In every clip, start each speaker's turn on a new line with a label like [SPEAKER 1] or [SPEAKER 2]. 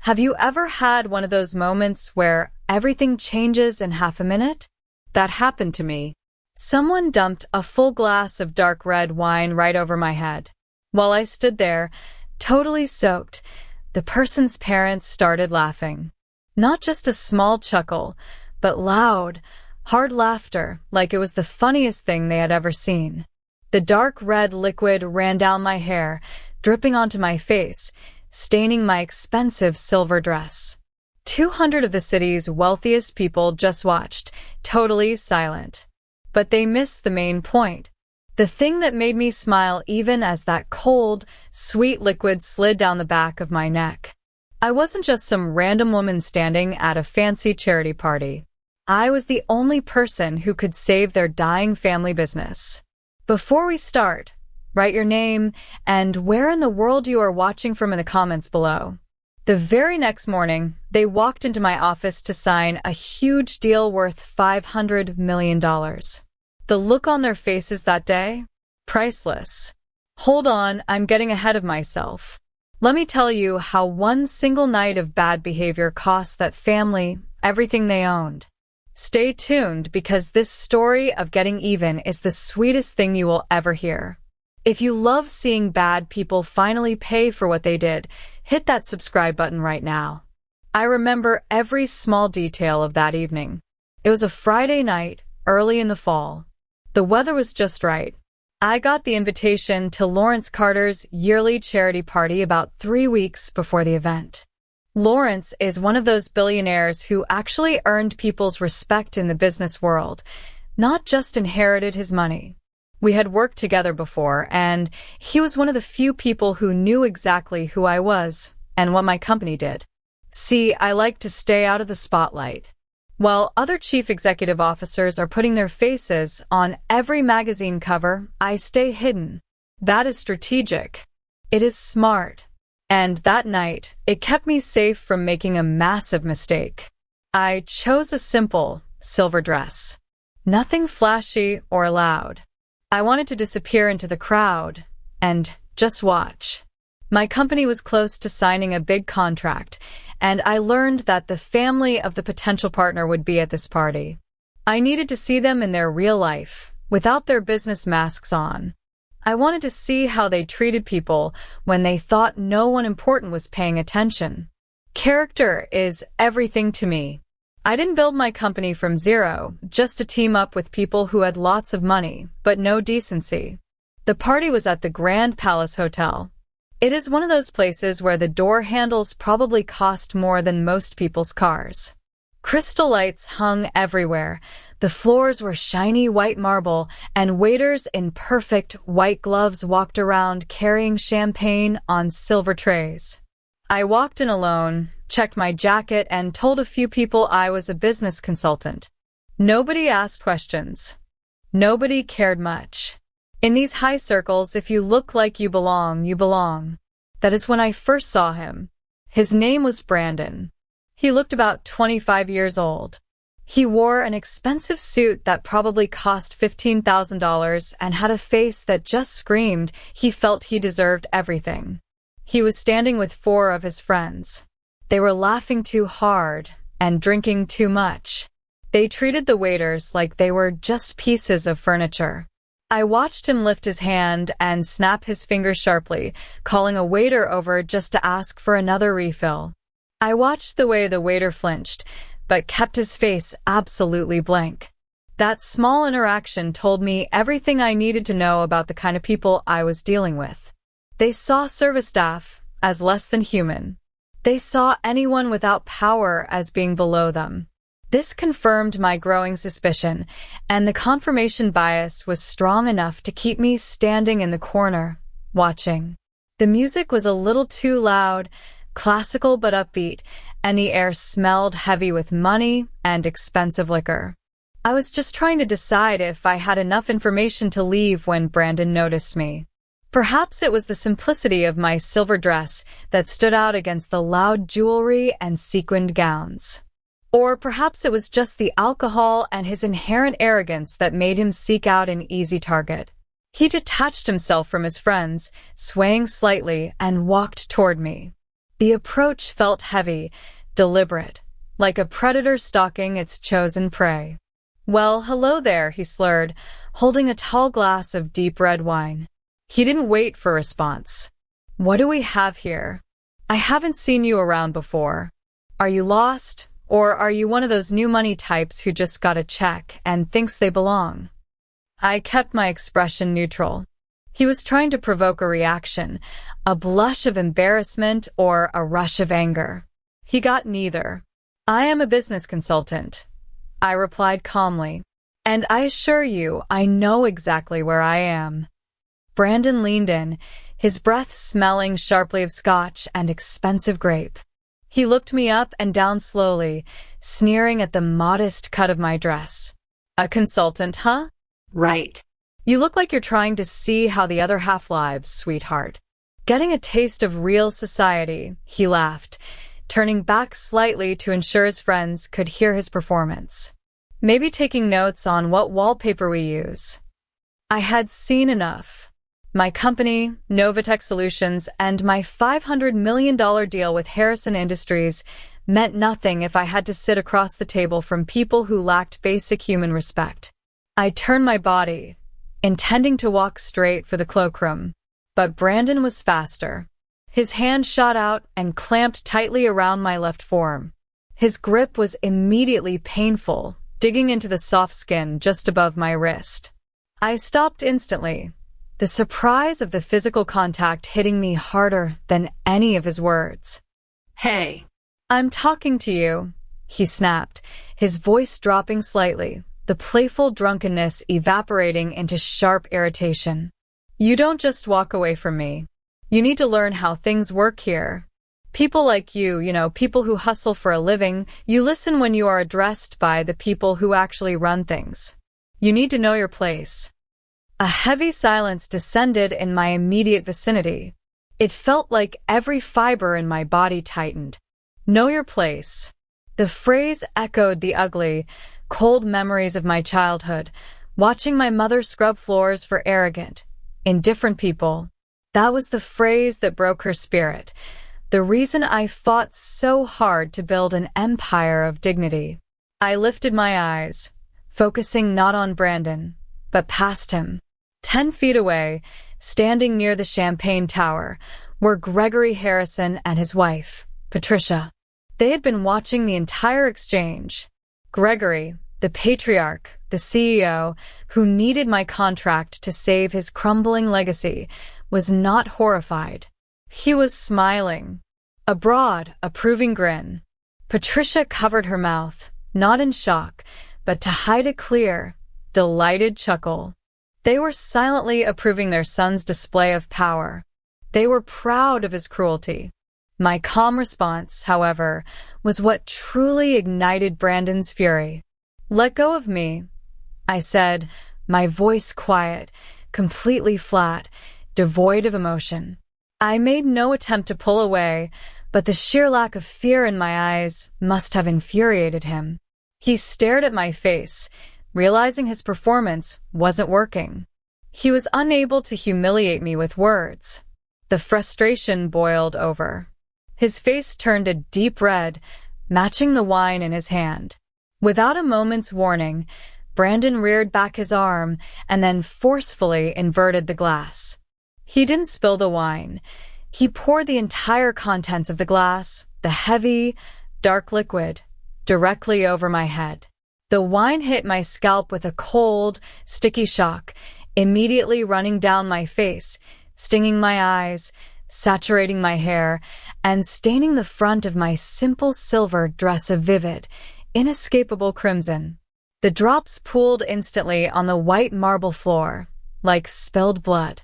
[SPEAKER 1] Have you ever had one of those moments where everything changes in half a minute? That happened to me. Someone dumped a full glass of dark red wine right over my head. While I stood there, totally soaked, the person's parents started laughing. Not just a small chuckle, but loud, hard laughter, like it was the funniest thing they had ever seen. The dark red liquid ran down my hair, dripping onto my face, staining my expensive silver dress. 200 of the city's wealthiest people just watched, totally silent. But they missed the main point. The thing that made me smile even as that cold, sweet liquid slid down the back of my neck. I wasn't just some random woman standing at a fancy charity party. I was the only person who could save their dying family business. Before we start, write your name and where in the world you are watching from in the comments below. The very next morning, they walked into my office to sign a huge deal worth $500 million. The look on their faces that day? Priceless. Hold on, I'm getting ahead of myself. Let me tell you how one single night of bad behavior cost that family everything they owned. Stay tuned because this story of getting even is the sweetest thing you will ever hear. If you love seeing bad people finally pay for what they did, hit that subscribe button right now. I remember every small detail of that evening. It was a Friday night, early in the fall. The weather was just right. I got the invitation to Lawrence Carter's yearly charity party about 3 weeks before the event. Lawrence is one of those billionaires who actually earned people's respect in the business world, not just inherited his money. We had worked together before, and he was one of the few people who knew exactly who I was and what my company did. See, I like to stay out of the spotlight. While other chief executive officers are putting their faces on every magazine cover, I stay hidden. That is strategic. It is smart. And that night, it kept me safe from making a massive mistake. I chose a simple, silver dress. Nothing flashy or loud. I wanted to disappear into the crowd and just watch. My company was close to signing a big contract, and I learned that the family of the potential partner would be at this party. I needed to see them in their real life, without their business masks on. I wanted to see how they treated people when they thought no one important was paying attention. Character is everything to me. I didn't build my company from zero, just to team up with people who had lots of money, but no decency. The party was at the Grand Palace Hotel. It is one of those places where the door handles probably cost more than most people's cars. Crystal lights hung everywhere. The floors were shiny white marble, and waiters in perfect white gloves walked around carrying champagne on silver trays. I walked in alone, checked my jacket, and told a few people I was a business consultant. Nobody asked questions. Nobody cared much. In these high circles, if you look like you belong, you belong. That is when I first saw him. His name was Brandon. He looked about 25 years old. He wore an expensive suit that probably cost $15,000 and had a face that just screamed he felt he deserved everything. He was standing with 4 of his friends. They were laughing too hard and drinking too much. They treated the waiters like they were just pieces of furniture. I watched him lift his hand and snap his fingers sharply, calling a waiter over just to ask for another refill. I watched the way the waiter flinched, but kept his face absolutely blank. That small interaction told me everything I needed to know about the kind of people I was dealing with. They saw service staff as less than human. They saw anyone without power as being below them. This confirmed my growing suspicion, and the confirmation bias was strong enough to keep me standing in the corner, watching. The music was a little too loud, classical but upbeat, and the air smelled heavy with money and expensive liquor. I was just trying to decide if I had enough information to leave when Brandon noticed me. Perhaps it was the simplicity of my silver dress that stood out against the loud jewelry and sequined gowns. Or perhaps it was just the alcohol and his inherent arrogance that made him seek out an easy target. He detached himself from his friends, swaying slightly, and walked toward me. The approach felt heavy, deliberate, like a predator stalking its chosen prey. "Well, hello there," he slurred, holding a tall glass of deep red wine. He didn't wait for a response. "What do we have here? I haven't seen you around before. Are you lost, or are you one of those new money types who just got a check and thinks they belong?" I kept my expression neutral. He was trying to provoke a reaction, a blush of embarrassment or a rush of anger. He got neither. "I am a business consultant," I replied calmly, "and I assure you I know exactly where I am." Brandon leaned in, his breath smelling sharply of scotch and expensive grape. He looked me up and down slowly, sneering at the modest cut of my dress. "A consultant, huh?"
[SPEAKER 2] "Right.
[SPEAKER 1] "You look like you're trying to see how the other half lives, sweetheart. Getting a taste of real society," he laughed, turning back slightly to ensure his friends could hear his performance. "Maybe taking notes on what wallpaper we use." I had seen enough. My company, Novatech Solutions, and my $500 million deal with Harrison Industries meant nothing if I had to sit across the table from people who lacked basic human respect. I turned my body, intending to walk straight for the cloakroom, but Brandon was faster. His hand shot out and clamped tightly around my left forearm. His grip was immediately painful, digging into the soft skin just above my wrist. I stopped instantly, the surprise of the physical contact hitting me harder than any of his words.
[SPEAKER 2] "Hey."
[SPEAKER 1] "I'm talking to you," he snapped, his voice dropping slightly, the playful drunkenness evaporating into sharp irritation. "You don't just walk away from me. You need to learn how things work here. People like you, people who hustle for a living, you listen when you are addressed by the people who actually run things. You need to know your place." A heavy silence descended in my immediate vicinity. It felt like every fiber in my body tightened. Know your place. The phrase echoed the ugly, cold memories of my childhood, watching my mother scrub floors for arrogant, indifferent people. That was the phrase that broke her spirit, the reason I fought so hard to build an empire of dignity. I lifted my eyes, focusing not on Brandon, but past him. 10 feet away, standing near the champagne tower, were Gregory Harrison and his wife, Patricia. They had been watching the entire exchange. Gregory, the patriarch, the CEO, who needed my contract to save his crumbling legacy, was not horrified. He was smiling, a broad, approving grin. Patricia covered her mouth, not in shock, but to hide a clear, delighted chuckle. They were silently approving their son's display of power. They were proud of his cruelty. My calm response, however, was what truly ignited Brandon's fury. "Let go of me," I said, my voice quiet, completely flat, devoid of emotion. I made no attempt to pull away, but the sheer lack of fear in my eyes must have infuriated him. He stared at my face, realizing his performance wasn't working. He was unable to humiliate me with words. The frustration boiled over. His face turned a deep red, matching the wine in his hand. Without a moment's warning, Brandon reared back his arm and then forcefully inverted the glass. He didn't spill the wine. He poured the entire contents of the glass, the heavy, dark liquid, directly over my head. The wine hit my scalp with a cold, sticky shock, immediately running down my face, stinging my eyes, saturating my hair, and staining the front of my simple silver dress a vivid, inescapable crimson. The drops pooled instantly on the white marble floor, like spilled blood.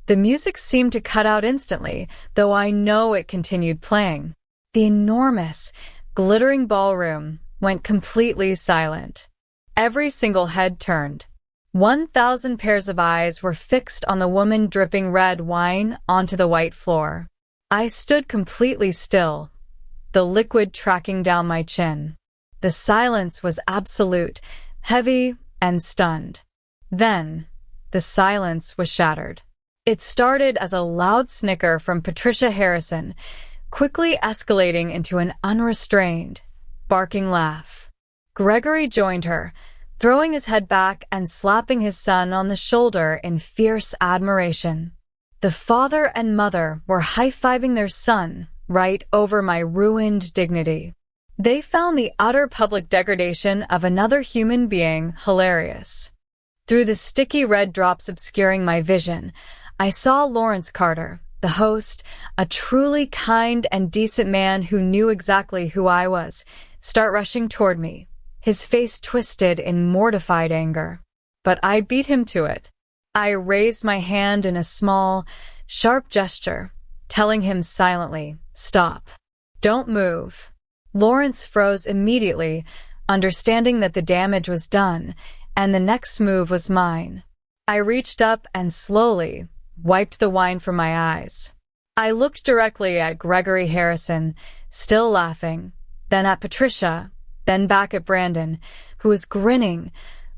[SPEAKER 1] The music seemed to cut out instantly, though I know it continued playing. The enormous, glittering ballroom went completely silent. Every single head turned. 1,000 pairs of eyes were fixed on the woman dripping red wine onto the white floor. I stood completely still, the liquid tracking down my chin. The silence was absolute, heavy, and stunned. Then, the silence was shattered. It started as a loud snicker from Patricia Harrison, quickly escalating into an unrestrained, barking laugh. Gregory joined her, throwing his head back and slapping his son on the shoulder in fierce admiration. The father and mother were high-fiving their son right over my ruined dignity. They found the utter public degradation of another human being hilarious. Through the sticky red drops obscuring my vision, I saw Lawrence Carter, the host, a truly kind and decent man who knew exactly who I was, start rushing toward me, his face twisted in mortified anger. But I beat him to it. I raised my hand in a small, sharp gesture, telling him silently, "Stop. Don't move." Lawrence froze immediately, understanding that the damage was done, and the next move was mine. I reached up and slowly wiped the wine from my eyes. I looked directly at Gregory Harrison, still laughing, then at Patricia, then back at Brandon, who was grinning,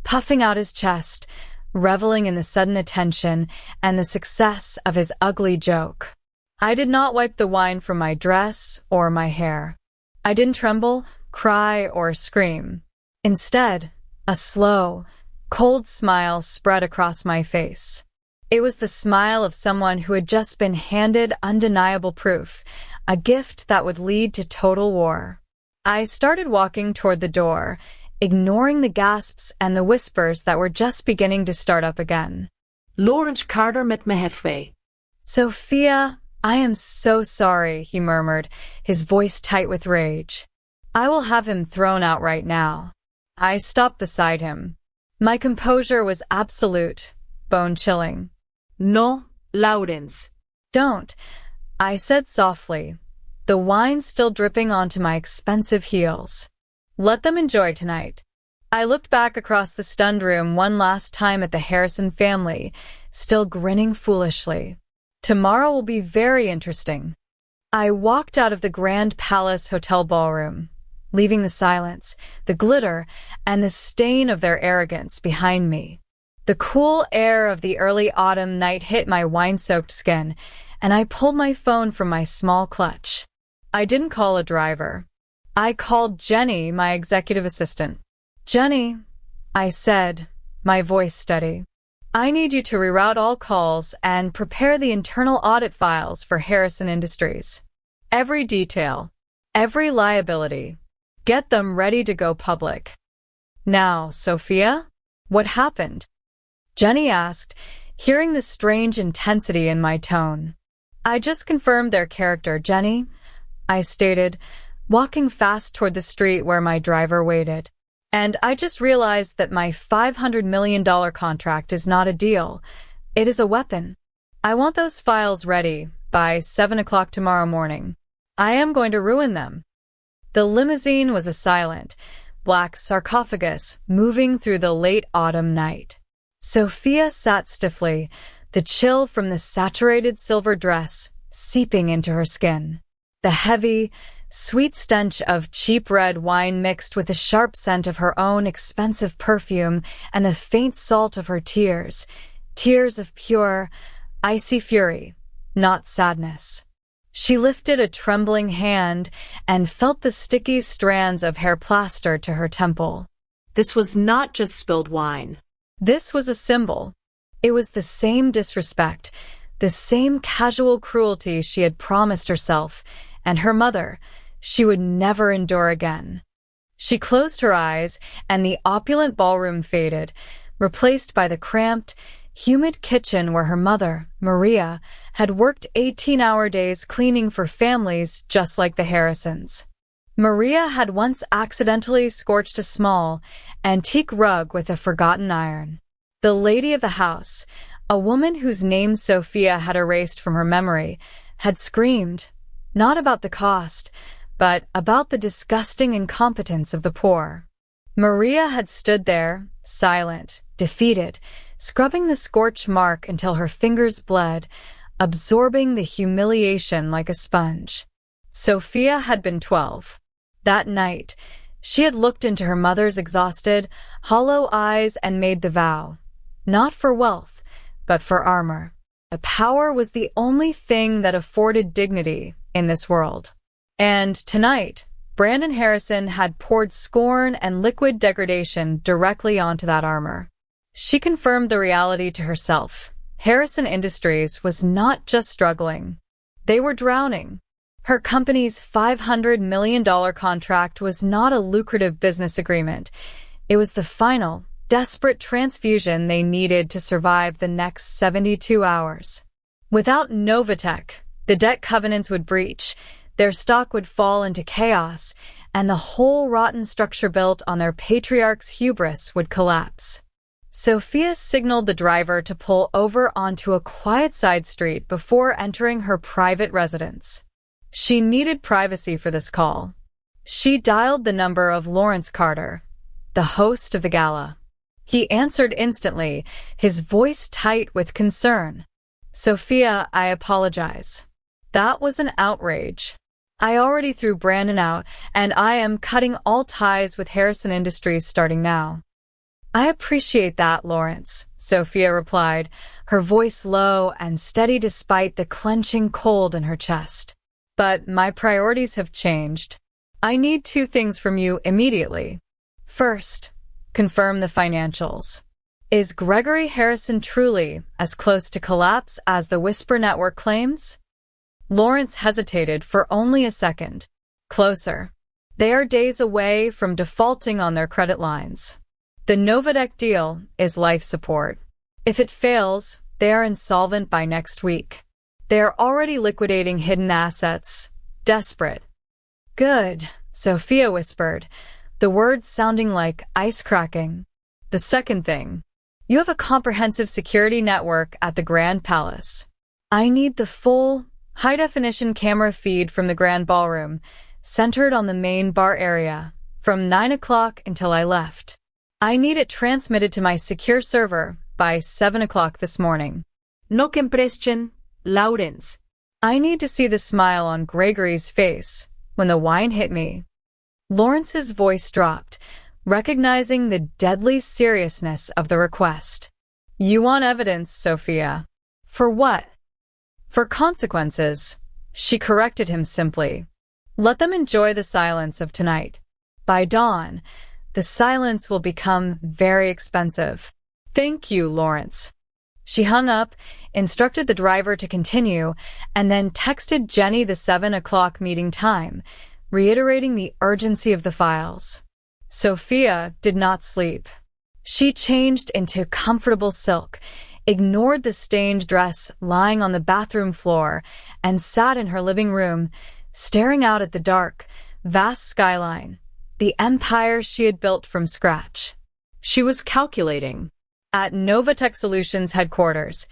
[SPEAKER 1] puffing out his chest, reveling in the sudden attention and the success of his ugly joke. I did not wipe the wine from my dress or my hair. I didn't tremble, cry, or scream. Instead, a slow, cold smile spread across my face. It was the smile of someone who had just been handed undeniable proof, a gift that would lead to total war. I started walking toward the door, ignoring the gasps and the whispers that were just beginning to start up again.
[SPEAKER 2] Lawrence Carter met me halfway.
[SPEAKER 1] "Sophia, I am so sorry," he murmured, his voice tight with rage. "I will have him thrown out right now." I stopped beside him. My composure was absolute, bone-chilling.
[SPEAKER 2] "No, Lawrence."
[SPEAKER 1] "Don't," I said softly, the wine still dripping onto my expensive heels. "Let them enjoy tonight." I looked back across the stunned room one last time at the Harrison family, still grinning foolishly. Tomorrow will be very interesting. I walked out of the Grand Palace Hotel ballroom, leaving the silence, the glitter, and the stain of their arrogance behind me. The cool air of the early autumn night hit my wine-soaked skin, and I pulled my phone from my small clutch. I didn't call a driver. I called Jenny, my executive assistant. "Jenny," I said, my voice steady, "I need you to reroute all calls and prepare the internal audit files for Harrison Industries. Every detail, every liability. Get them ready to go public." "Now, Sophia, what happened?" Jenny asked, hearing the strange intensity in my tone. "I just confirmed their character, Jenny," I stated, walking fast toward the street where my driver waited. "And I just realized that my $500 million contract is not a deal. It is a weapon. I want those files ready by 7 o'clock tomorrow morning. I am going to ruin them." The limousine was a silent, black sarcophagus moving through the late autumn night. Sophia sat stiffly, the chill from the saturated silver dress seeping into her skin. The heavy, sweet stench of cheap red wine mixed with the sharp scent of her own expensive perfume and the faint salt of her tears, tears of pure, icy fury, not sadness. She lifted a trembling hand and felt the sticky strands of hair plastered to her temple.
[SPEAKER 2] This was not just spilled wine.
[SPEAKER 1] This was a symbol. It was the same disrespect, the same casual cruelty she had promised herself and her mother she would never endure again. She closed her eyes, and the opulent ballroom faded, replaced by the cramped, humid kitchen where her mother, Maria, had worked 18-hour days cleaning for families just like the Harrisons. Maria had once accidentally scorched a small, antique rug with a forgotten iron. The lady of the house, a woman whose name Sophia had erased from her memory, had screamed, not about the cost, but about the disgusting incompetence of the poor. Maria had stood there, silent, defeated, scrubbing the scorch mark until her fingers bled, absorbing the humiliation like a sponge. Sophia had been 12. That night, she had looked into her mother's exhausted, hollow eyes and made the vow, not for wealth, but for armor. The power was the only thing that afforded dignity in this world. And tonight, Brandon Harrison had poured scorn and liquid degradation directly onto that armor. She confirmed the reality to herself. Harrison Industries was not just struggling. They were drowning. Her company's $500 million contract was not a lucrative business agreement. It was the final, desperate transfusion they needed to survive the next 72 hours. Without Novatech, the debt covenants would breach, their stock would fall into chaos, and the whole rotten structure built on their patriarch's hubris would collapse. Sophia signaled the driver to pull over onto a quiet side street before entering her private residence. She needed privacy for this call. She dialed the number of Lawrence Carter, the host of the gala. He answered instantly, his voice tight with concern. "Sophia, I apologize. That was an outrage. I already threw Brandon out, and I am cutting all ties with Harrison Industries starting now." "I appreciate that, Lawrence," Sophia replied, her voice low and steady despite the clenching cold in her chest. "But my priorities have changed. I need two things from you immediately. First, confirm the financials. Is Gregory Harrison truly as close to collapse as the Whisper Network claims?" Lawrence hesitated for only a second. "Closer. They are days away from defaulting on their credit lines. The Novatech deal is life support. If it fails, they are insolvent by next week. They are already liquidating hidden assets. Desperate." "Good," Sophia whispered, the words sounding like ice cracking. "The second thing. You have a comprehensive security network at the Grand Palace. I need the full, high-definition camera feed from the Grand Ballroom, centered on the main bar area, from 9 o'clock until I left. I need it transmitted to my secure server by 7 o'clock this morning.
[SPEAKER 2] No compression, Lawrence."
[SPEAKER 1] I need to see the smile on Gregory's face when the wine hit me. Lawrence's voice dropped, recognizing the deadly seriousness of the request. "You want evidence, Sophia." "For what?" "For consequences," she corrected him simply. "Let them enjoy the silence of tonight. By dawn, the silence will become very expensive." "Thank you, Lawrence." She hung up, instructed the driver to continue, and then texted Jenny the 7 o'clock meeting time, reiterating the urgency of the files. Sophia did not sleep. She changed into comfortable silk, ignored the stained dress lying on the bathroom floor, and sat in her living room, staring out at the dark, vast skyline, the empire she had built from scratch.
[SPEAKER 2] She was calculating.
[SPEAKER 1] At Novatech Solutions headquarters,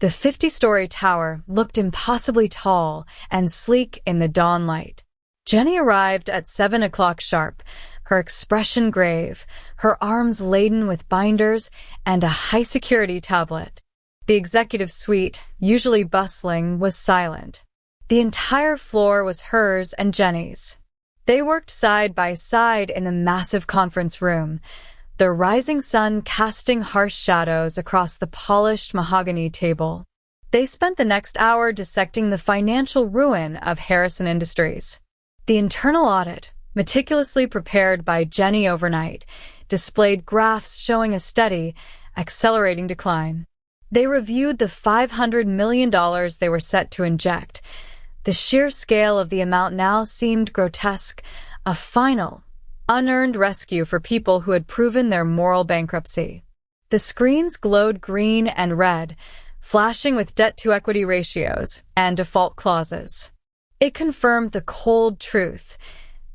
[SPEAKER 1] the 50-story tower looked impossibly tall and sleek in the dawn light. Jenny arrived at 7 o'clock sharp, her expression grave, her arms laden with binders and a high-security tablet. The executive suite, usually bustling, was silent. The entire floor was hers and Jenny's. They worked side by side in the massive conference room, the rising sun casting harsh shadows across the polished mahogany table. They spent the next hour dissecting the financial ruin of Harrison Industries. The internal audit, meticulously prepared by Jenny overnight, displayed graphs showing a steady, accelerating decline. They reviewed the $500 million they were set to inject. The sheer scale of the amount now seemed grotesque, a final, unearned rescue for people who had proven their moral bankruptcy. The screens glowed green and red, flashing with debt-to-equity ratios and default clauses. It confirmed the cold truth.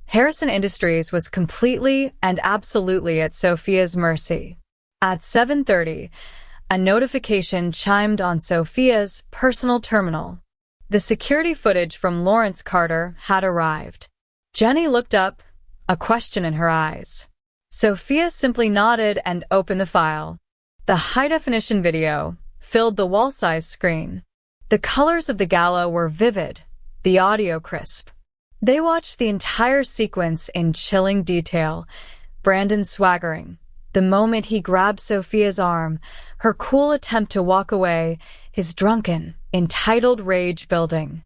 [SPEAKER 1] Harrison Industries was completely and absolutely at Sophia's mercy. At 7:30, a notification chimed on Sophia's personal terminal. The security footage from Lawrence Carter had arrived. Jenny looked up, a question in her eyes. Sophia simply nodded and opened the file. The high-definition video filled the wall-sized screen. The colors of the gala were vivid, the audio crisp. They watched the entire sequence in chilling detail, Brandon swaggering, the moment he grabbed Sophia's arm, her cool attempt to walk away, his drunken, entitled rage building.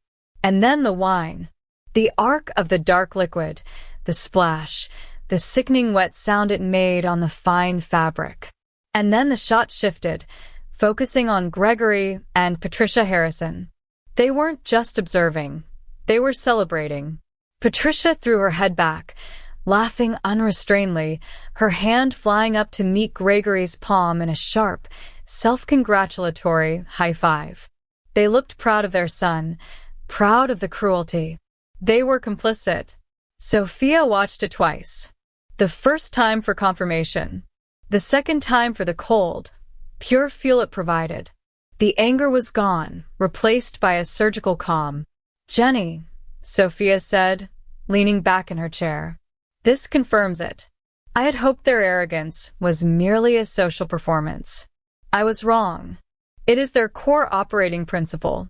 [SPEAKER 1] And then the wine. The arc of the dark liquid, the splash, the sickening wet sound it made on the fine fabric. And then the shot shifted, focusing on Gregory and Patricia Harrison. They weren't just observing, they were celebrating. Patricia threw her head back, laughing unrestrainedly, her hand flying up to meet Gregory's palm in a sharp, self-congratulatory high five. They looked proud of their son, proud of the cruelty. They were complicit. Sophia watched it twice. The first time for confirmation. The second time for the cold, pure fuel it provided. The anger was gone, replaced by a surgical calm. "Jenny," Sophia said, leaning back in her chair. "This confirms it. I had hoped their arrogance was merely a social performance. I was wrong. It is their core operating principle."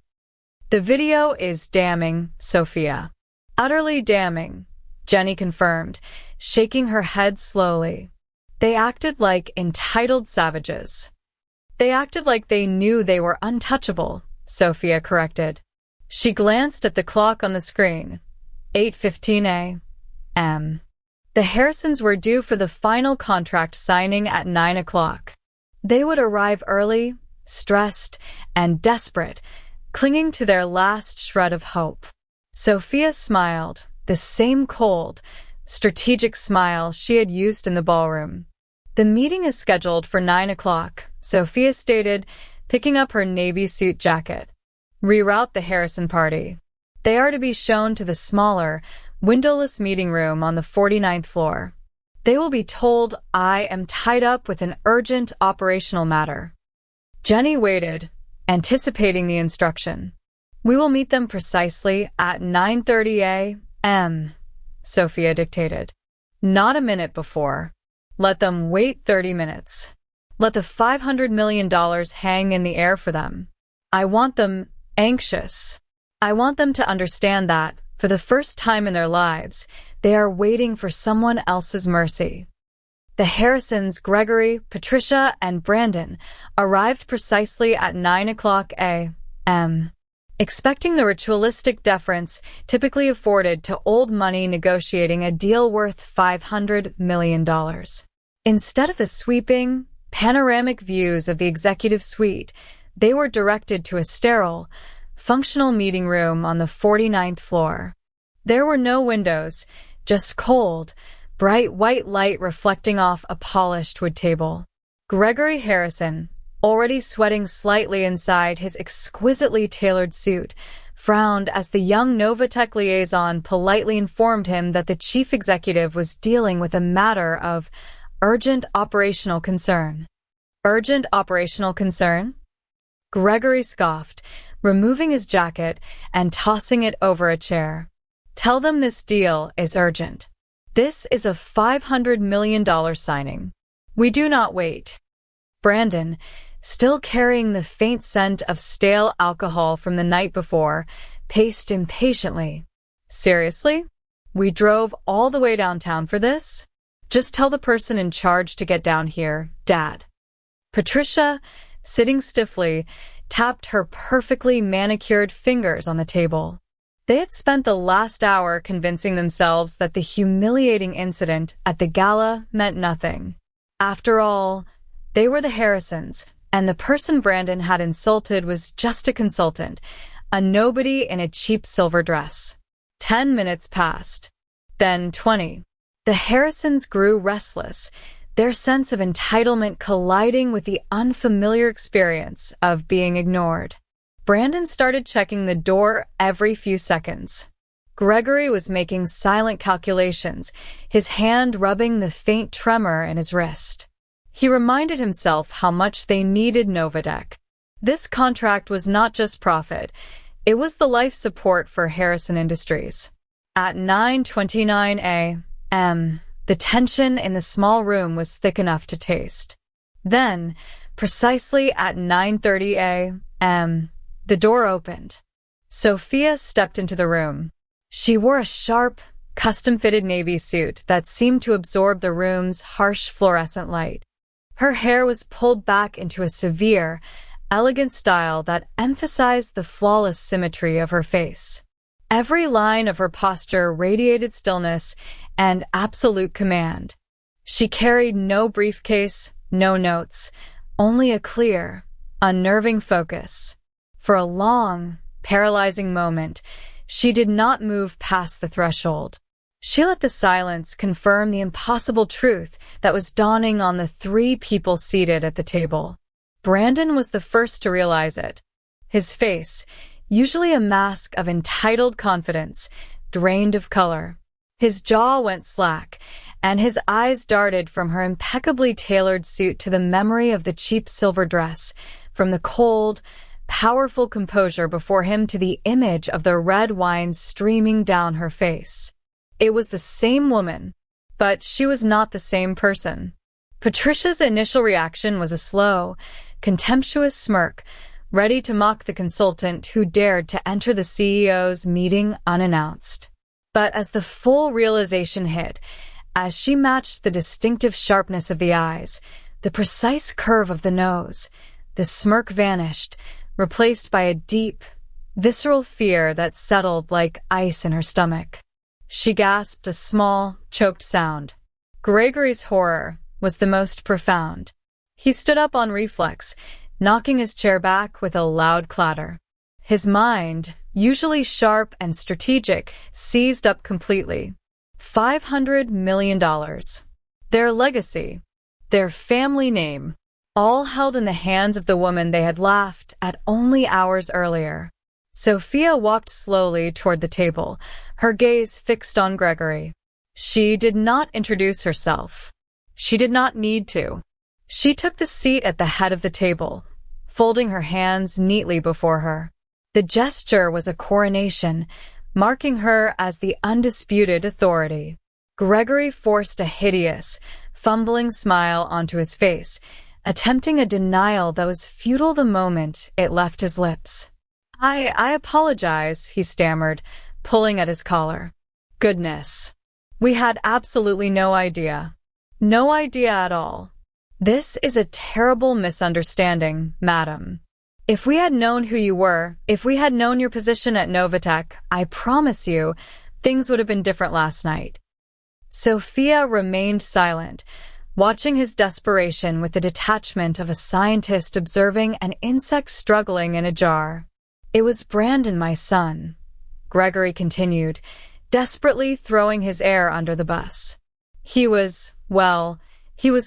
[SPEAKER 1] "The video is damning, Sophia." "Utterly damning," Jenny confirmed, shaking her head slowly. "They acted like entitled savages." "They acted like they knew they were untouchable," Sophia corrected. She glanced at the clock on the screen. 8:15 a.m. The Harrisons were due for the final contract signing at 9 o'clock. They would arrive early, stressed, and desperate, clinging to their last shred of hope. Sophia smiled, the same cold, strategic smile she had used in the ballroom. "The meeting is scheduled for 9 o'clock, Sophia stated, picking up her navy suit jacket. "Reroute the Harrison party. They are to be shown to the smaller, windowless meeting room on the 49th floor. They will be told I am tied up with an urgent operational matter." Jenny waited, anticipating the instruction. "We will meet them precisely at 9:30 a.m., Sophia dictated. "Not a minute before. Let them wait 30 minutes. Let the $500 million hang in the air for them. I want them anxious. I want them to understand that, for the first time in their lives, they are waiting for someone else's mercy." The Harrisons, Gregory, Patricia, and Brandon, arrived precisely at 9 o'clock a.m., expecting the ritualistic deference typically afforded to old money negotiating a deal worth $500 million. Instead of the sweeping, panoramic views of the executive suite, they were directed to a sterile, functional meeting room on the 49th floor. There were no windows, just cold, bright white light reflecting off a polished wood table. Gregory Harrison, already sweating slightly inside his exquisitely tailored suit, frowned as the young Novatech liaison politely informed him that the chief executive was dealing with a matter of urgent operational concern. "Urgent operational concern?" Gregory scoffed, removing his jacket and tossing it over a chair. "Tell them this deal is urgent. This is a $500 million signing. We do not wait." Brandon, still carrying the faint scent of stale alcohol from the night before, paced impatiently. "Seriously? We drove all the way downtown for this? Just tell the person in charge to get down here, Dad." Patricia, sitting stiffly, tapped her perfectly manicured fingers on the table. They had spent the last hour convincing themselves that the humiliating incident at the gala meant nothing. After all, they were the Harrisons, and the person Brandon had insulted was just a consultant, a nobody in a cheap silver dress. 10 minutes passed. Then 20. The Harrisons grew restless, their sense of entitlement colliding with the unfamiliar experience of being ignored. Brandon started checking the door every few seconds. Gregory was making silent calculations, his hand rubbing the faint tremor in his wrist. He reminded himself how much they needed Novatech. This contract was not just profit, it was the life support for Harrison Industries. At 9:29 a.m., the tension in the small room was thick enough to taste. Then, precisely at 9:30 a.m., the door opened. Sophia stepped into the room. She wore a sharp, custom-fitted navy suit that seemed to absorb the room's harsh fluorescent light. Her hair was pulled back into a severe, elegant style that emphasized the flawless symmetry of her face. Every line of her posture radiated stillness and absolute command. She carried no briefcase, no notes, only a clear, unnerving focus. For a long, paralyzing moment, she did not move past the threshold. She let the silence confirm the impossible truth that was dawning on the three people seated at the table. Brandon was the first to realize it. His face, usually a mask of entitled confidence, drained of color. His jaw went slack, and his eyes darted from her impeccably tailored suit to the memory of the cheap silver dress, from the cold, powerful composure before him to the image of the red wine streaming down her face. It was the same woman, but she was not the same person. Patricia's initial reaction was a slow, contemptuous smirk, ready to mock the consultant who dared to enter the CEO's meeting unannounced. But as the full realization hit, as she matched the distinctive sharpness of the eyes, the precise curve of the nose, the smirk vanished, replaced by a deep, visceral fear that settled like ice in her stomach. She gasped a small, choked sound. Gregory's horror was the most profound. He stood up on reflex, knocking his chair back with a loud clatter. His mind, usually sharp and strategic, seized up completely. $500 million. Their legacy, their family name, all held in the hands of the woman they had laughed at only hours earlier. Sophia walked slowly toward the table, her gaze fixed on Gregory. She did not introduce herself. She did not need to. She took the seat at the head of the table, folding her hands neatly before her. The gesture was a coronation, marking her as the undisputed authority. Gregory forced a hideous, fumbling smile onto his face, attempting a denial that was futile the moment it left his lips. I apologize, he stammered, pulling at his collar. Goodness. We had absolutely no idea. No idea at all. This is a terrible misunderstanding, madam. If we had known who you were, if we had known your position at Novatech, I promise you, things would have been different last night. Sophia remained silent, watching his desperation with the detachment of a scientist observing an insect struggling in a jar. It was Brandon, my son, Gregory continued, desperately throwing his heir under the bus. He was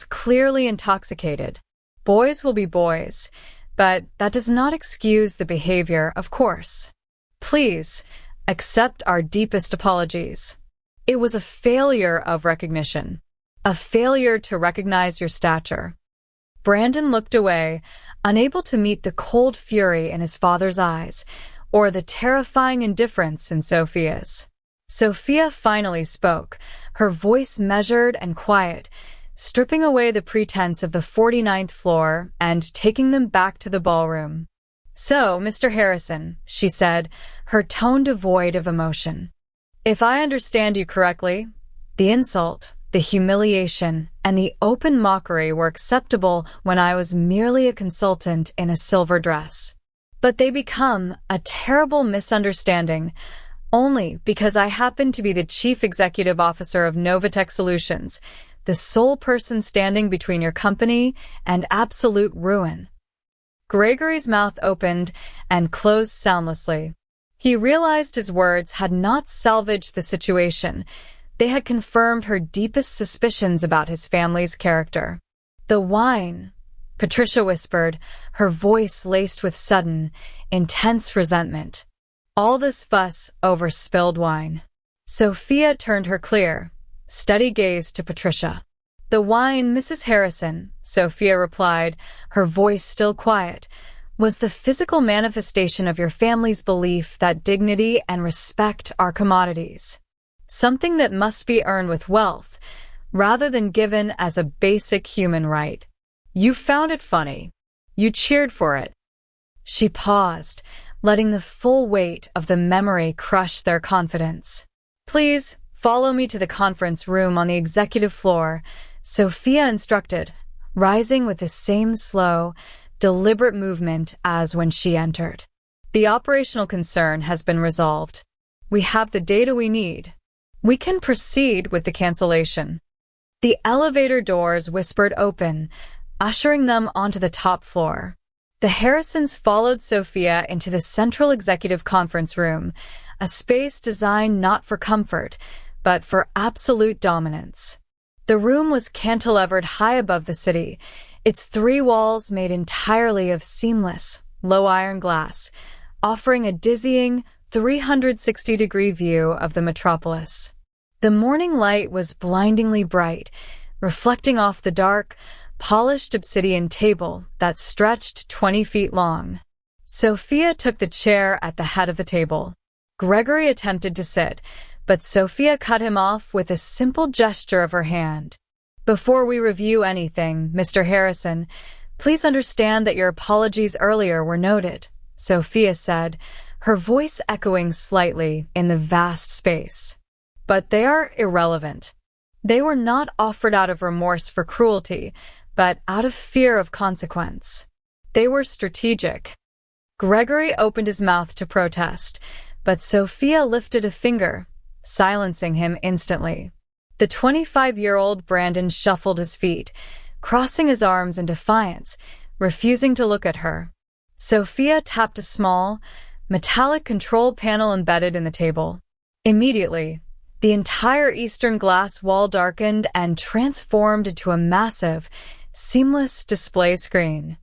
[SPEAKER 1] clearly intoxicated. Boys will be boys, but that does not excuse the behavior, of course. Please, accept our deepest apologies. It was a failure of recognition, a failure to recognize your stature. Brandon looked away, unable to meet the cold fury in his father's eyes, or the terrifying indifference in Sophia's. Sophia finally spoke, her voice measured and quiet, stripping away the pretense of the 49th floor and taking them back to the ballroom. So, Mr. Harrison, she said, her tone devoid of emotion. If I understand you correctly, the insult, the humiliation, and the open mockery were acceptable when I was merely a consultant in a silver dress. But they become a terrible misunderstanding only because I happen to be the chief executive officer of Novatech Solutions, the sole person standing between your company and absolute ruin. Gregory's mouth opened and closed soundlessly. He realized his words had not salvaged the situation. They had confirmed her deepest suspicions about his family's character. The wine, Patricia whispered, her voice laced with sudden, intense resentment. All this fuss over spilled wine. Sophia turned her clear, steady gaze to Patricia. The wine, Mrs. Harrison, Sophia replied, her voice still quiet, was the physical manifestation of your family's belief that dignity and respect are commodities. Something that must be earned with wealth, rather than given as a basic human right. You found it funny. You cheered for it. She paused, letting the full weight of the memory crush their confidence. Please, follow me to the conference room on the executive floor, Sophia instructed, rising with the same slow, deliberate movement as when she entered. The operational concern has been resolved. We have the data we need. We can proceed with the cancellation." The elevator doors whispered open, ushering them onto the top floor. The Harrisons followed Sophia into the central executive conference room, a space designed not for comfort, but for absolute dominance. The room was cantilevered high above the city, its three walls made entirely of seamless, low-iron glass, offering a dizzying 360-degree view of the metropolis. The morning light was blindingly bright, reflecting off the dark, polished obsidian table that stretched 20 feet long. Sophia took the chair at the head of the table. Gregory attempted to sit, but Sophia cut him off with a simple gesture of her hand. "Before we review anything, Mr. Harrison, please understand that your apologies earlier were noted," Sophia said, her voice echoing slightly in the vast space. "But they are irrelevant. They were not offered out of remorse for cruelty, but out of fear of consequence. They were strategic." Gregory opened his mouth to protest, but Sophia lifted a finger, silencing him instantly. The 25-year-old Brandon shuffled his feet, crossing his arms in defiance, refusing to look at her. Sophia tapped a small, metallic control panel embedded in the table. Immediately, the entire eastern glass wall darkened and transformed into a massive, seamless display screen.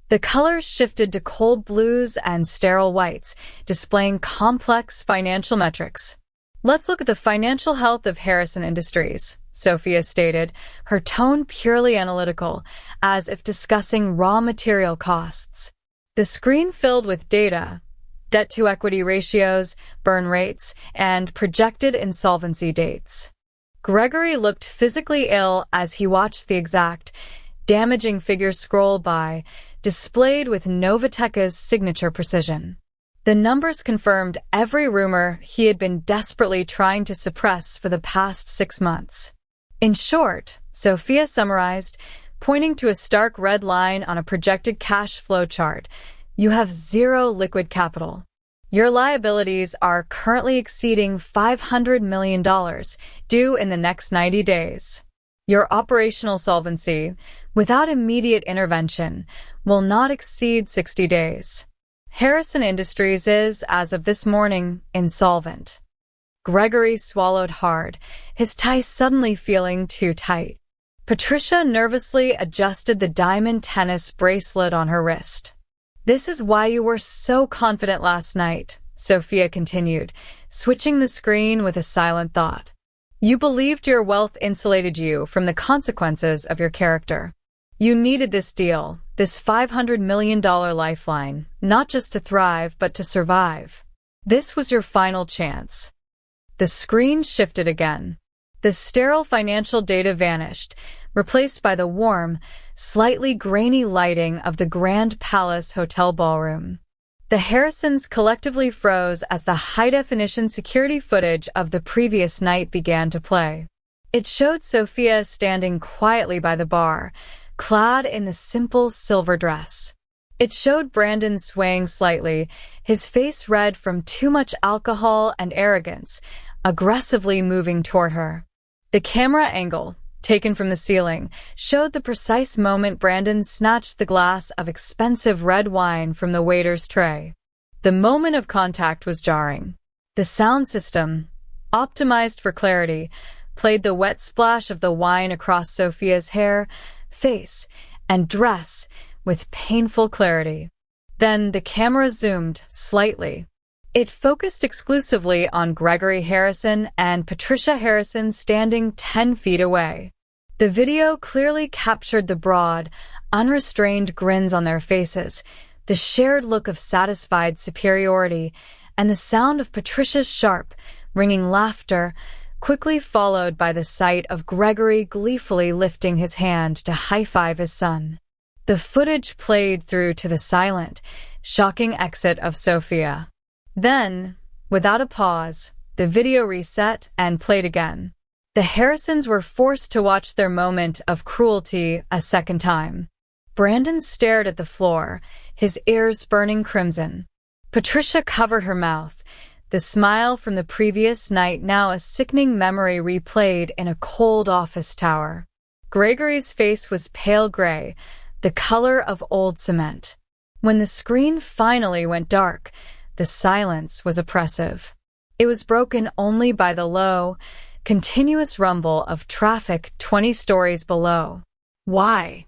[SPEAKER 1] The colors shifted to cold blues and sterile whites, displaying complex financial metrics. "Let's look at the financial health of Harrison Industries," Sophia stated, her tone purely analytical, as if discussing raw material costs. The screen filled with data, debt-to-equity ratios, burn rates, and projected insolvency dates. Gregory looked physically ill as he watched the exact, damaging figures scroll by, displayed with Novateca's signature precision. The numbers confirmed every rumor he had been desperately trying to suppress for the past 6 months. In short, Sophia summarized, pointing to a stark red line on a projected cash flow chart, you have zero liquid capital. Your liabilities are currently exceeding $500 million, due in the next 90 days. Your operational solvency, without immediate intervention, will not exceed 60 days. Harrison Industries is, as of this morning, insolvent. Gregory swallowed hard, his tie suddenly feeling too tight. Patricia nervously adjusted the diamond tennis bracelet on her wrist. "This is why you were so confident last night," Sophia continued, switching the screen with a silent thought. "You believed your wealth insulated you from the consequences of your character. You needed this deal, this $500 million lifeline, not just to thrive, but to survive. This was your final chance." The screen shifted again. The sterile financial data vanished, replaced by the warm, slightly grainy lighting of the Grand Palace Hotel ballroom. The Harrisons collectively froze as the high-definition security footage of the previous night began to play. It showed Sophia standing quietly by the bar, clad in the simple silver dress. It showed Brandon swaying slightly, his face red from too much alcohol and arrogance, aggressively moving toward her. The camera angle, taken from the ceiling, showed the precise moment Brandon snatched the glass of expensive red wine from the waiter's tray. The moment of contact was jarring. The sound system, optimized for clarity, played the wet splash of the wine across Sophia's hair, face, and dress with painful clarity. Then the camera zoomed slightly. It focused exclusively on Gregory Harrison and Patricia Harrison standing 10 feet away. The video clearly captured the broad, unrestrained grins on their faces, the shared look of satisfied superiority, and the sound of Patricia's sharp, ringing laughter, quickly followed by the sight of Gregory gleefully lifting his hand to high-five his son. The footage played through to the silent, shocking exit of Sophia. Then, without a pause, the video reset and played again. The Harrisons were forced to watch their moment of cruelty a second time. Brandon stared at the floor, his ears burning crimson. Patricia covered her mouth, The smile from the previous night, now a sickening memory replayed in a cold office tower. Gregory's face was pale gray, the color of old cement. When the screen finally went dark, the silence was oppressive. It was broken only by the low, continuous rumble of traffic 20 stories below.
[SPEAKER 2] Why?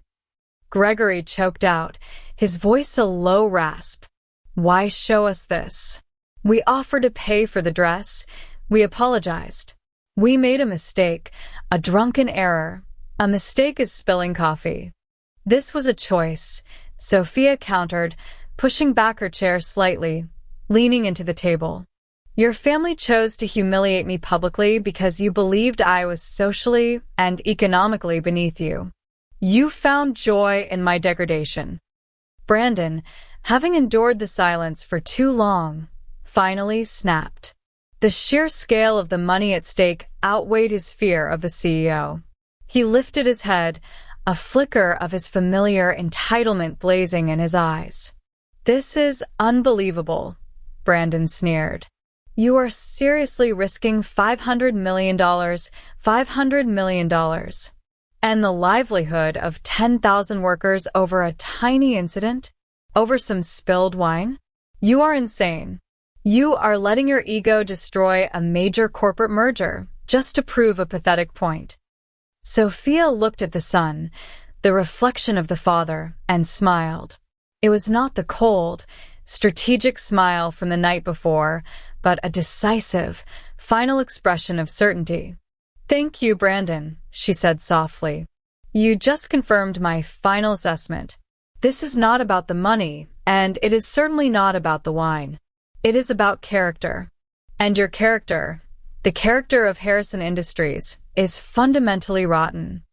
[SPEAKER 1] Gregory choked out, his voice a low rasp. Why show us this? We offered to pay for the dress. We apologized. We made a mistake, a drunken error. A mistake is spilling coffee. This was a choice, Sophia countered, pushing back her chair slightly, leaning into the table. Your family chose to humiliate me publicly because you believed I was socially and economically beneath you. You found joy in my degradation. Brandon, having endured the silence for too long, finally snapped. The sheer scale of the money at stake outweighed his fear of the CEO. He lifted his head, a flicker of his familiar entitlement blazing in his eyes. This is unbelievable, Brandon sneered. You are seriously risking $500 million, $500 million, and the livelihood of 10,000 workers over a tiny incident? Over some spilled wine? You are insane. You are letting your ego destroy a major corporate merger just to prove a pathetic point. Sophia looked at the son, the reflection of the father, and smiled. It was not the cold, strategic smile from the night before, but a decisive, final expression of certainty. Thank you, Brandon, she said softly. You just confirmed my final assessment. This is not about the money, and it is certainly not about the wine. It is about character. And your character, the character of Harrison Industries, is fundamentally rotten.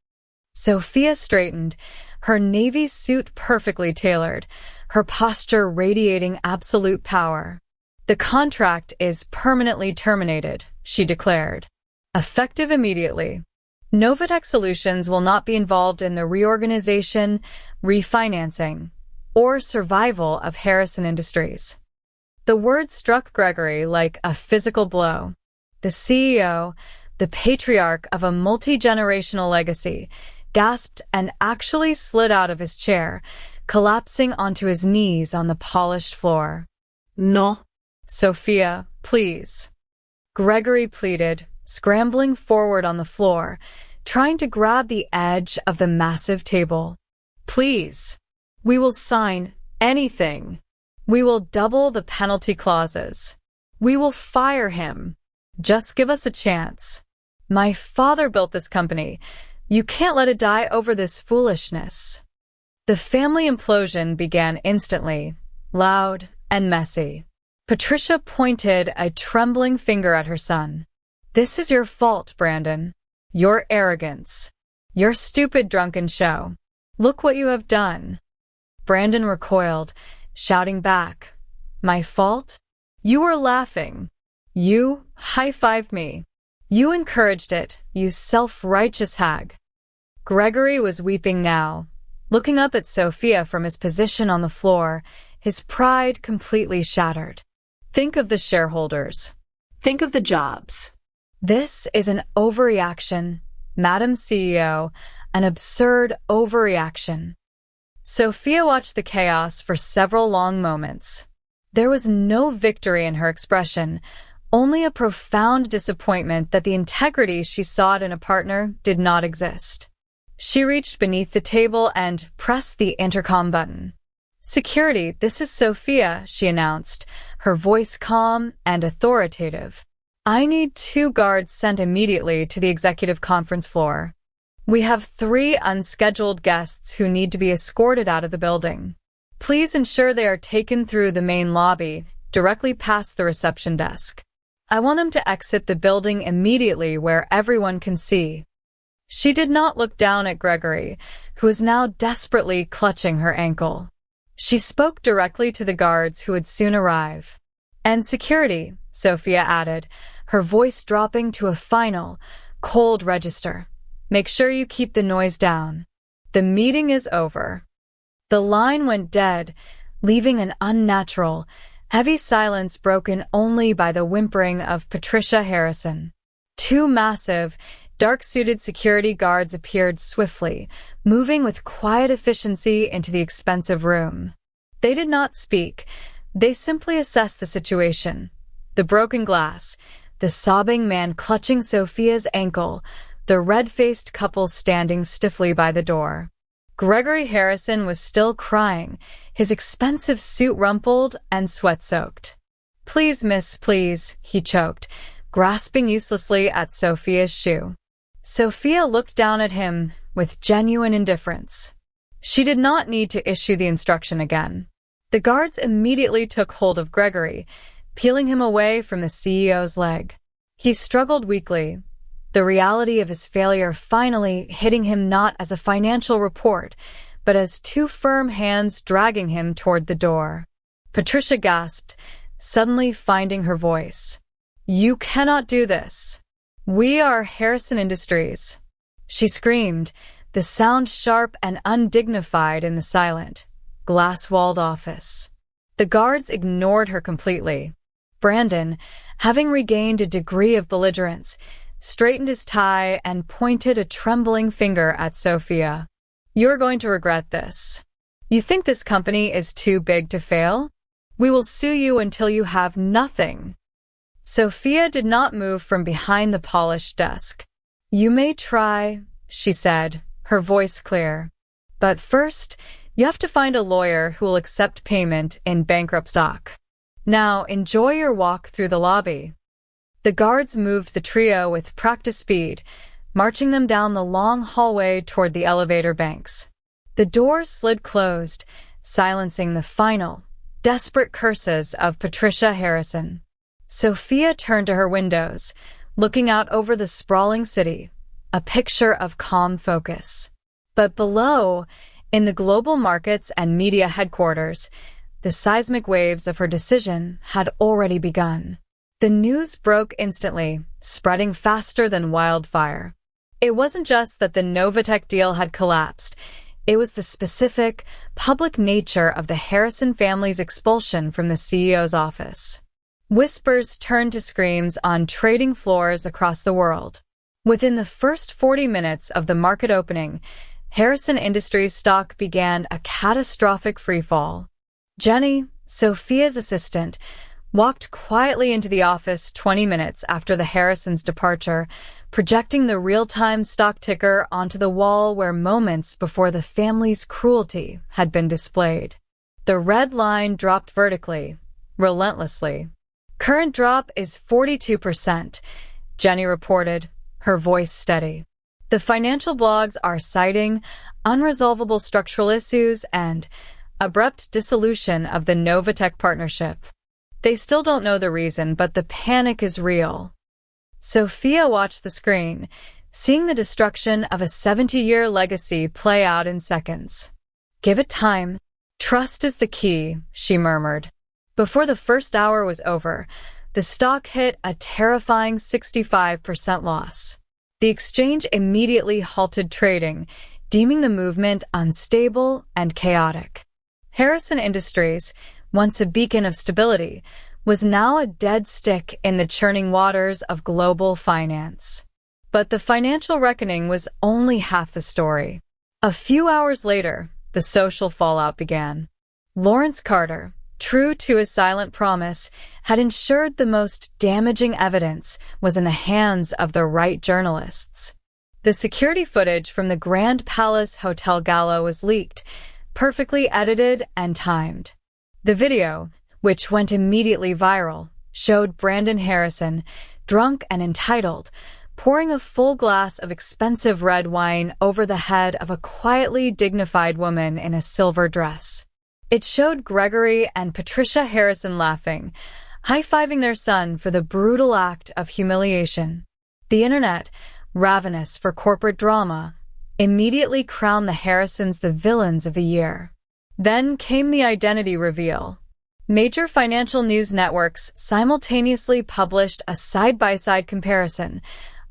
[SPEAKER 1] Sophia straightened, her navy suit perfectly tailored, her posture radiating absolute power. The contract is permanently terminated, she declared. Effective immediately. Novatech Solutions will not be involved in the reorganization, refinancing, or survival of Harrison Industries. The word struck Gregory like a physical blow. The CEO, the patriarch of a multi-generational legacy, gasped and actually slid out of his chair, collapsing onto his knees on the polished floor.
[SPEAKER 2] No.
[SPEAKER 1] Sophia, please. Gregory pleaded, scrambling forward on the floor, trying to grab the edge of the massive table. Please. We will sign anything. We will double the penalty clauses. We will fire him. Just give us a chance. My father built this company. You can't let it die over this foolishness. The family implosion began instantly, loud and messy. Patricia pointed a trembling finger at her son. This is your fault, Brandon. Your arrogance. Your stupid drunken show. Look what you have done. Brandon recoiled, shouting back, My fault? You were laughing. You high-fived me. You encouraged it, you self-righteous hag. Gregory was weeping now, looking up at Sophia from his position on the floor, his pride completely shattered. Think of the shareholders.
[SPEAKER 2] Think of the jobs.
[SPEAKER 1] This is an overreaction, Madam CEO, an absurd overreaction. Sophia watched the chaos for several long moments. There was no victory in her expression, only a profound disappointment that the integrity she sought in a partner did not exist. She reached beneath the table and pressed the intercom button. Security, this is Sophia, she announced, her voice calm and authoritative. I need 2 guards sent immediately to the executive conference floor. We have 3 unscheduled guests who need to be escorted out of the building. Please ensure they are taken through the main lobby, directly past the reception desk. I want them to exit the building immediately where everyone can see. She did not look down at Gregory, who was now desperately clutching her ankle. She spoke directly to the guards who would soon arrive. And security, Sophia added, her voice dropping to a final, cold register. Make sure you keep the noise down. The meeting is over. The line went dead, leaving an unnatural, Heavy silence broken only by the whimpering of Patricia Harrison. Two massive, dark-suited security guards appeared swiftly, moving with quiet efficiency into the expensive room. They did not speak. They simply assessed the situation. The broken glass, the sobbing man clutching Sophia's ankle, the red-faced couple standing stiffly by the door. Gregory Harrison was still crying, his expensive suit rumpled and sweat-soaked. "Please, miss, please," he choked, grasping uselessly at Sophia's shoe. Sophia looked down at him with genuine indifference. She did not need to issue the instruction again. The guards immediately took hold of Gregory, peeling him away from the CEO's leg. He struggled weakly, the reality of his failure finally hitting him not as a financial report, but as two firm hands dragging him toward the door. Patricia gasped, suddenly finding her voice. "You cannot do this. We are Harrison Industries." She screamed, the sound sharp and undignified in the silent, glass-walled office. The guards ignored her completely. Brandon, having regained a degree of belligerence, straightened his tie and pointed a trembling finger at Sophia. "You're going to regret this. You think this company is too big to fail? We will sue you until you have nothing." Sophia did not move from behind the polished desk. "You may try," she said, her voice clear. "But first, you have to find a lawyer who will accept payment in bankrupt stock. Now, enjoy your walk through the lobby." The guards moved the trio with practiced speed, marching them down the long hallway toward the elevator banks. The door slid closed, silencing the final, desperate curses of Patricia Harrison. Sophia turned to her windows, looking out over the sprawling city, a picture of calm focus. But below, in the global markets and media headquarters, the seismic waves of her decision had already begun. The news broke instantly, spreading faster than wildfire. It wasn't just that the Novatech deal had collapsed. It was the specific, public nature of the Harrison family's expulsion from the CEO's office. Whispers turned to screams on trading floors across the world. Within the first 40 minutes of the market opening, Harrison Industries stock began a catastrophic freefall. Jenny, Sophia's assistant, walked quietly into the office 20 minutes after the Harrisons' departure, projecting the real-time stock ticker onto the wall where moments before the family's cruelty had been displayed. The red line dropped vertically, relentlessly. "Current drop is 42%, Jenny reported, her voice steady. "The financial blogs are citing unresolvable structural issues and abrupt dissolution of the Novatech partnership. They still don't know the reason, but the panic is real." Sophia watched the screen, seeing the destruction of a 70-year legacy play out in seconds. "Give it time. Trust is the key," she murmured. Before the first hour was over, the stock hit a terrifying 65% loss. The exchange immediately halted trading, deeming the movement unstable and chaotic. Harrison Industries, once a beacon of stability, was now a dead stick in the churning waters of global finance. But the financial reckoning was only half the story. A few hours later, the social fallout began. Lawrence Carter, true to his silent promise, had ensured the most damaging evidence was in the hands of the right journalists. The security footage from the Grand Palace Hotel Gala was leaked, perfectly edited and timed. The video, which went immediately viral, showed Brandon Harrison, drunk and entitled, pouring a full glass of expensive red wine over the head of a quietly dignified woman in a silver dress. It showed Gregory and Patricia Harrison laughing, high-fiving their son for the brutal act of humiliation. The internet, ravenous for corporate drama, immediately crowned the Harrisons the villains of the year. Then came the identity reveal. Major financial news networks simultaneously published a side-by-side comparison.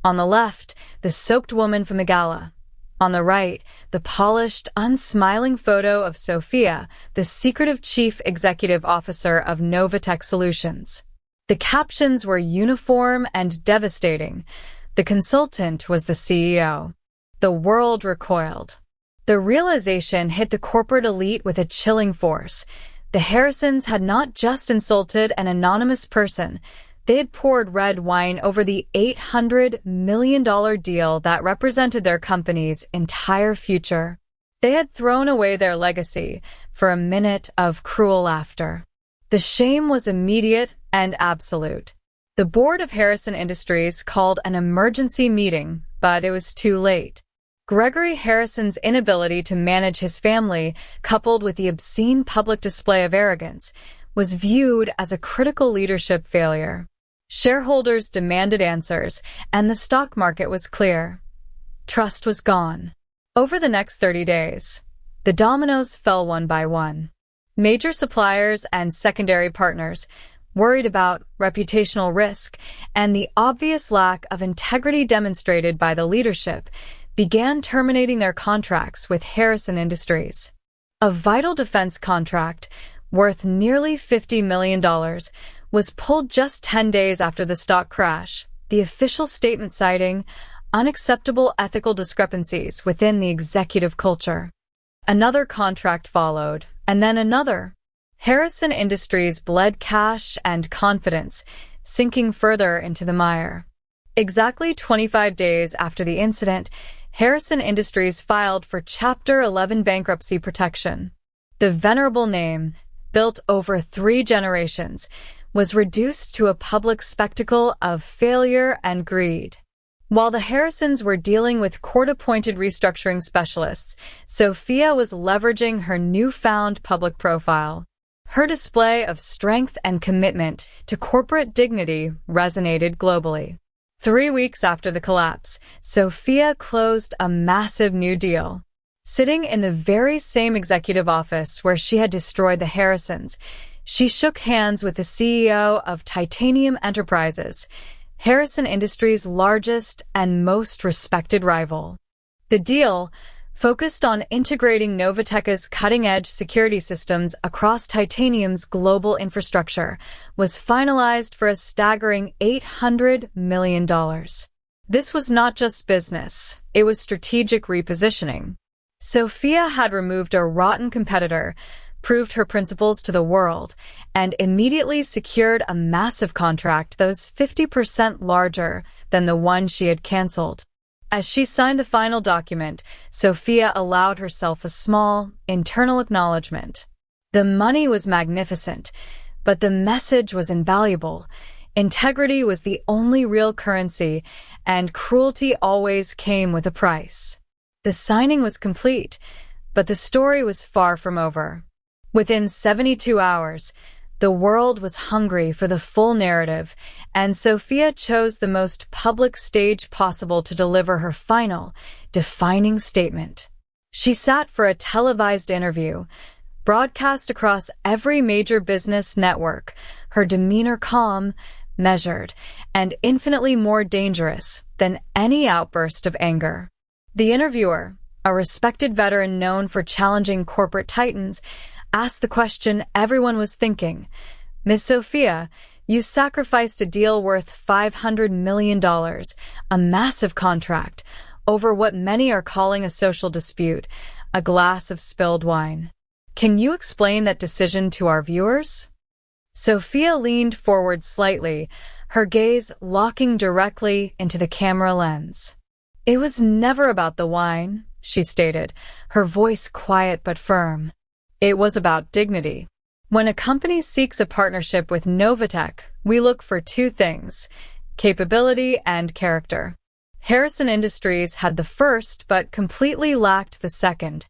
[SPEAKER 1] On the left, the soaked woman from the gala. On the right, the polished, unsmiling photo of Sophia, the secretive chief executive officer of Novatech Solutions. The captions were uniform and devastating. The consultant was the CEO. The world recoiled. The realization hit the corporate elite with a chilling force. The Harrisons had not just insulted an anonymous person. They had poured red wine over the $800 million deal that represented their company's entire future. They had thrown away their legacy for a minute of cruel laughter. The shame was immediate and absolute. The board of Harrison Industries called an emergency meeting, but it was too late. Gregory Harrison's inability to manage his family, coupled with the obscene public display of arrogance, was viewed as a critical leadership failure. Shareholders demanded answers, and the stock market was clear. Trust was gone. Over the next 30 days, the dominoes fell one by one. Major suppliers and secondary partners, worried about reputational risk and the obvious lack of integrity demonstrated by the leadership, began terminating their contracts with Harrison Industries. A vital defense contract, worth nearly $50 million, was pulled just 10 days after the stock crash, the official statement citing unacceptable ethical discrepancies within the executive culture. Another contract followed, and then another. Harrison Industries bled cash and confidence, sinking further into the mire. Exactly 25 days after the incident, Harrison Industries filed for Chapter 11 bankruptcy protection. The venerable name, built over 3 generations, was reduced to a public spectacle of failure and greed. While the Harrisons were dealing with court-appointed restructuring specialists, Sophia was leveraging her newfound public profile. Her display of strength and commitment to corporate dignity resonated globally. 3 weeks after the collapse, Sophia closed a massive new deal. Sitting in the very same executive office where she had destroyed the Harrisons, she shook hands with the CEO of Titanium Enterprises, Harrison Industries' largest and most respected rival. The deal, focused on integrating Novatech's cutting-edge security systems across Titanium's global infrastructure, was finalized for a staggering $800 million. This was not just business, it was strategic repositioning. Sophia had removed a rotten competitor, proved her principles to the world, and immediately secured a massive contract that was 50% larger than the one she had canceled. As she signed the final document, Sophia allowed herself a small, internal acknowledgement. The money was magnificent, but the message was invaluable. Integrity was the only real currency, and cruelty always came with a price. The signing was complete, but the story was far from over. Within 72 hours, the world was hungry for the full narrative, and Sophia chose the most public stage possible to deliver her final, defining statement. She sat for a televised interview, broadcast across every major business network, her demeanor calm, measured, and infinitely more dangerous than any outburst of anger. The interviewer, a respected veteran known for challenging corporate titans, asked the question everyone was thinking. Ms. Sophia, you sacrificed a deal worth $500 million, a massive contract, over what many are calling a social dispute, a glass of spilled wine. Can you explain that decision to our viewers? Sophia leaned forward slightly, her gaze locking directly into the camera lens. It was never about the wine, she stated, her voice quiet but firm. It was about dignity. When a company seeks a partnership with Novatech, we look for 2 things: capability and character. Harrison Industries had the first but completely lacked the second.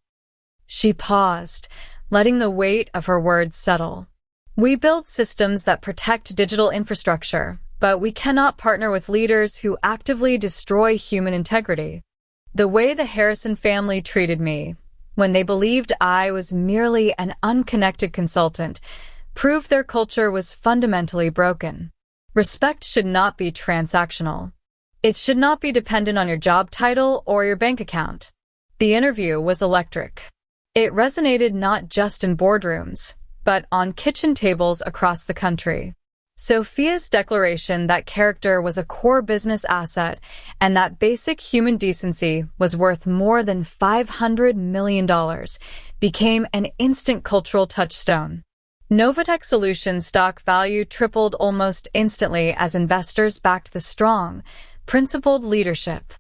[SPEAKER 1] She paused, letting the weight of her words settle. We build systems that protect digital infrastructure, but we cannot partner with leaders who actively destroy human integrity. The way the Harrison family treated me, when they believed I was merely an unconnected consultant, proved their culture was fundamentally broken. Respect should not be transactional. It should not be dependent on your job title or your bank account. The interview was electric. It resonated not just in boardrooms, but on kitchen tables across the country. Sophia's declaration that character was a core business asset and that basic human decency was worth more than $500 million became an instant cultural touchstone. Novatech Solutions stock value tripled almost instantly as investors backed the strong, principled leadership.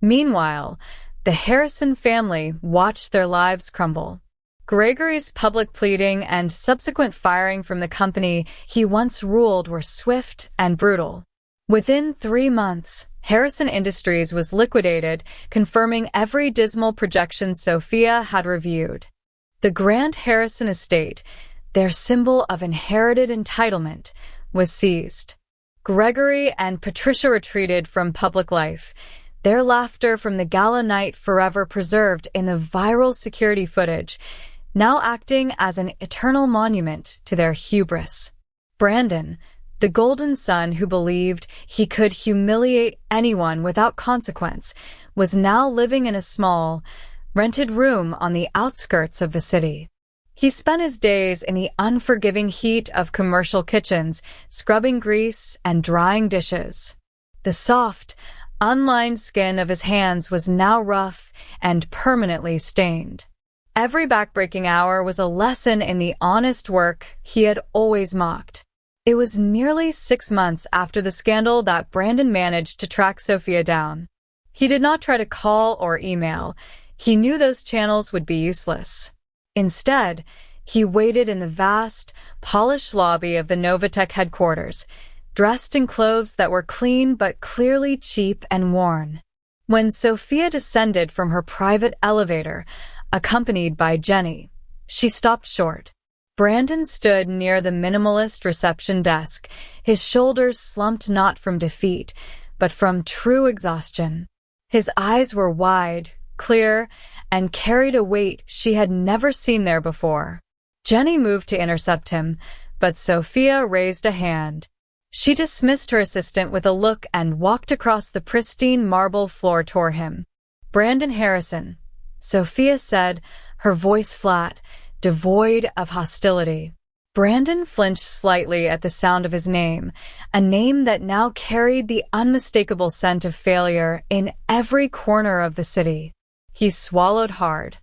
[SPEAKER 1] Meanwhile, the Harrison family watched their lives crumble. Gregory's public pleading and subsequent firing from the company he once ruled were swift and brutal. Within 3 months, Harrison Industries was liquidated, confirming every dismal projection Sophia had reviewed. The Grand Harrison estate, their symbol of inherited entitlement, was seized. Gregory and Patricia retreated from public life, their laughter from the gala night forever preserved in the viral security footage, now acting as an eternal monument to their hubris. Brandon, the golden son who believed he could humiliate anyone without consequence, was now living in a small, rented room on the outskirts of the city. He spent his days in the unforgiving heat of commercial kitchens, scrubbing grease and drying dishes. The soft, unlined skin of his hands was now rough and permanently stained. Every backbreaking hour was a lesson in the honest work he had always mocked. It was nearly 6 months after the scandal that Brandon managed to track Sophia down. He did not try to call or email. He knew those channels would be useless. Instead, he waited in the vast, polished lobby of the Novatech headquarters, dressed in clothes that were clean but clearly cheap and worn. When Sophia descended from her private elevator, accompanied by Jenny, she stopped short. Brandon stood near the minimalist reception desk, his shoulders slumped not from defeat, but from true exhaustion. His eyes were wide, clear, and carried a weight she had never seen there before. Jenny moved to intercept him, but Sophia raised a hand. She dismissed her assistant with a look and walked across the pristine marble floor toward him. "Brandon Harrison," Sophia said, her voice flat, devoid of hostility. Brandon flinched slightly at the sound of his name, a name that now carried the unmistakable scent of failure in every corner of the city. He swallowed hard.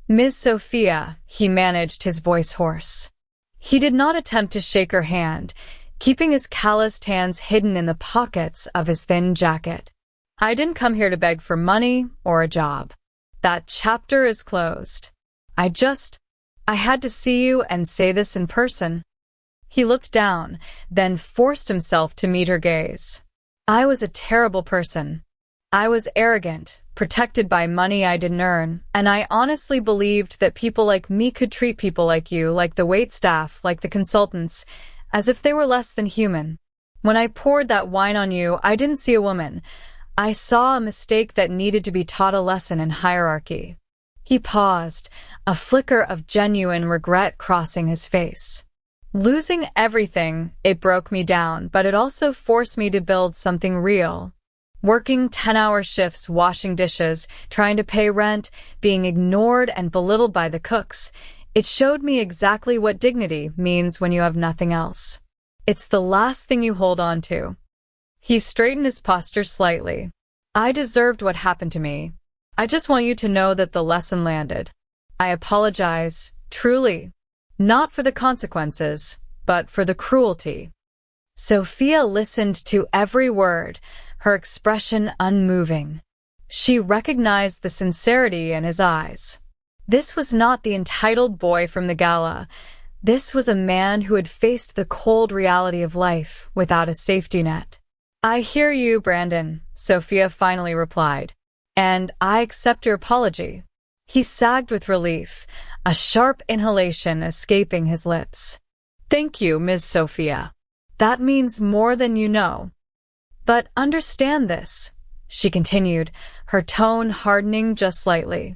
[SPEAKER 1] "Ms. Sophia," he managed, his voice hoarse. He did not attempt to shake her hand, keeping his calloused hands hidden in the pockets of his thin jacket. "I didn't come here to beg for money or a job. That chapter is closed. I had to see you and say this in person." He looked down, then forced himself to meet her gaze. "I was a terrible person. I was arrogant, protected by money I didn't earn, and I honestly believed that people like me could treat people like you, like the waitstaff, like the consultants, as if they were less than human. When I poured that wine on you, I didn't see a woman. I saw a mistake that needed to be taught a lesson in hierarchy." He paused, a flicker of genuine regret crossing his face. "Losing everything, it broke me down, but it also forced me to build something real. Working 10-hour shifts, washing dishes, trying to pay rent, being ignored and belittled by the cooks. It showed me exactly what dignity means when you have nothing else. It's the last thing you hold on to." He straightened his posture slightly. "I deserved what happened to me. I just want you to know that the lesson landed. I apologize, truly. Not for the consequences, but for the cruelty." Sophia listened to every word, her expression unmoving. She recognized the sincerity in his eyes. This was not the entitled boy from the gala. This was a man who had faced the cold reality of life without a safety net. "I hear you, Brandon," Sophia finally replied, "and I accept your apology." He sagged with relief, a sharp inhalation escaping his lips. "Thank you, Ms. Sophia. That means more than you know. But understand this," she continued, her tone hardening just slightly.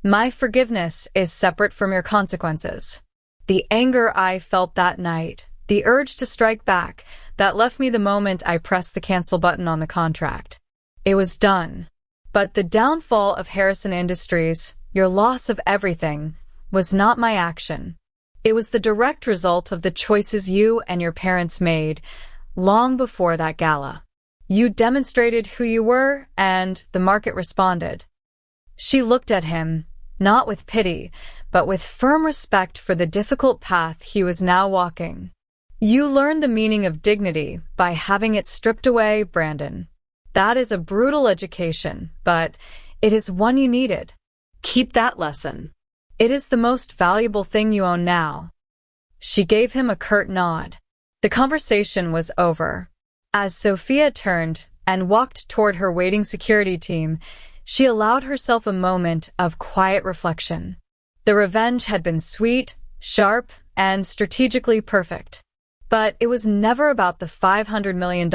[SPEAKER 1] "My forgiveness is separate from your consequences. The anger I felt that night, the urge to strike back, that left me the moment I pressed the cancel button on the contract. It was done. But the downfall of Harrison Industries, your loss of everything, was not my action. It was the direct result of the choices you and your parents made long before that gala. You demonstrated who you were, and the market responded." She looked at him, not with pity, but with firm respect for the difficult path he was now walking. "You learned the meaning of dignity by having it stripped away, Brandon. That is a brutal education, but it is one you needed.
[SPEAKER 2] Keep that lesson.
[SPEAKER 1] It is the most valuable thing you own now." She gave him a curt nod. The conversation was over. As Sophia turned and walked toward her waiting security team, she allowed herself a moment of quiet reflection. The revenge had been sweet, sharp, and strategically perfect. But it was never about the $500 million,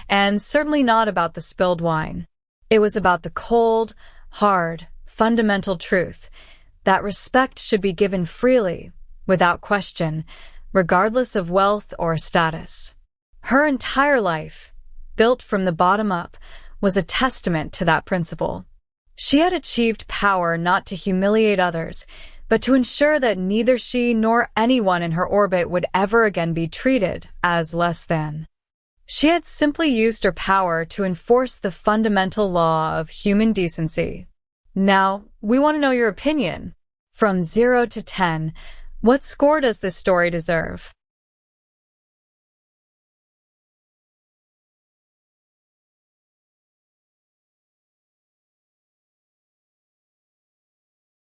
[SPEAKER 1] and certainly not about the spilled wine. It was about the cold, hard, fundamental truth that respect should be given freely, without question, regardless of wealth or status. Her entire life, built from the bottom up, was a testament to that principle. She had achieved power not to humiliate others, but to ensure that neither she nor anyone in her orbit would ever again be treated as less than. She had simply used her power to enforce the fundamental law of human decency. Now, we want to know your opinion. From 0 to 10, what score does this story deserve?